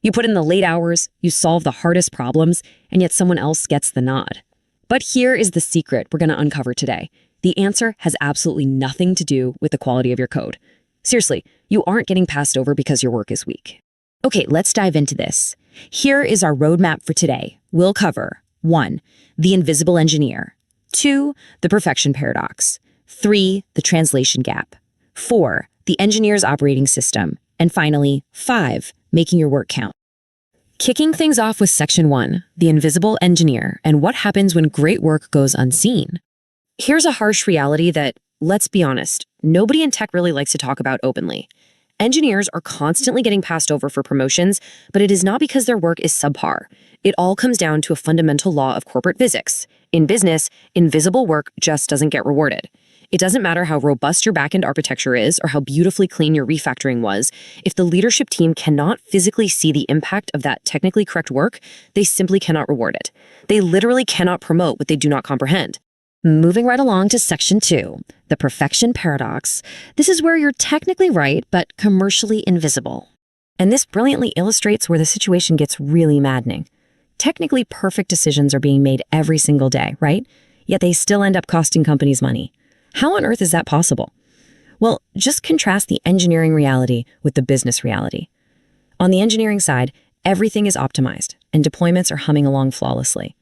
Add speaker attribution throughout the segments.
Speaker 1: You put in the late hours, you solve the hardest problems, and yet someone else gets the nod. But here is the secret we're going to uncover today. The answer has absolutely nothing to do with the quality of your code. Seriously, you aren't getting passed over because your work is weak. Okay, let's dive into this. Here is our roadmap for today. We'll cover 1. The invisible engineer. 2. The perfection paradox. 3. The translation gap. 4. The engineer's operating system. And finally, 5. Making your work count. Kicking things off with Section 1, the invisible engineer, and what happens when great work goes unseen. Here's a harsh reality that, let's be honest, nobody in tech really likes to talk about openly. Engineers are constantly getting passed over for promotions, but it is not because their work is subpar. It all comes down to a fundamental law of corporate physics. In business, invisible work just doesn't get rewarded. It doesn't matter how robust your backend architecture is or how beautifully clean your refactoring was. If the leadership team cannot physically see the impact of that technically correct work, they simply cannot reward it. They literally cannot promote what they do not comprehend. Moving right along to Section 2, the perfection paradox. This is where you're technically right, but commercially invisible. And this brilliantly illustrates where the situation gets really maddening. Technically perfect decisions are being made every single day, right? Yet they still end up costing companies money. How on earth is that possible? Well, just contrast the engineering reality with the business reality. On the engineering side, everything is optimized and deployments are humming along flawlessly.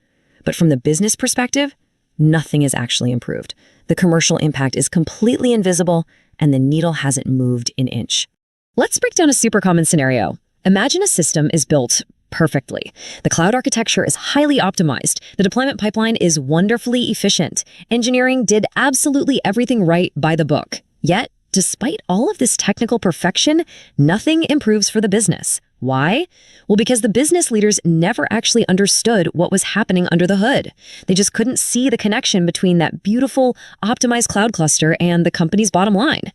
Speaker 1: But from the business perspective, nothing is actually improved. The commercial impact is completely invisible and the needle hasn't moved an inch. Let's break down a super common scenario. Imagine a system is built perfectly. The cloud architecture is highly optimized. The deployment pipeline is wonderfully efficient. Engineering did absolutely everything right by the book. Yet, despite all of this technical perfection, nothing improves for the business. Why? Well, because the business leaders never actually understood what was happening under the hood. They just couldn't see the connection between that beautiful, optimized cloud cluster and the company's bottom line.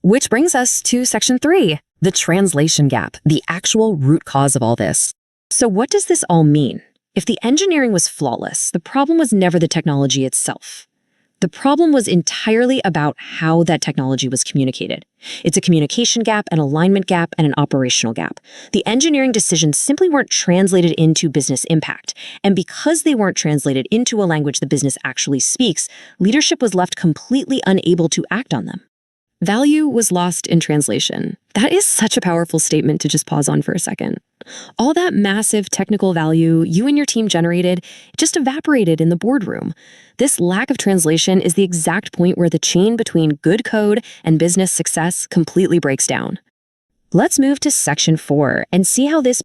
Speaker 1: Which brings us to Section 3, the translation gap, the actual root cause of all this. So what does this all mean? If the engineering was flawless, the problem was never the technology itself. The problem was entirely about how that technology was communicated. It's a communication gap, an alignment gap, and an operational gap. The engineering decisions simply weren't translated into business impact. And because they weren't translated into a language the business actually speaks, leadership was left completely unable to act on them. Value was lost in translation. That is such a powerful statement to just pause on for a second. All that massive technical value you and your team generated just evaporated in the boardroom. This lack of translation is the exact point where the chain between good code and business success completely breaks down. Let's move to Section 4 and see how this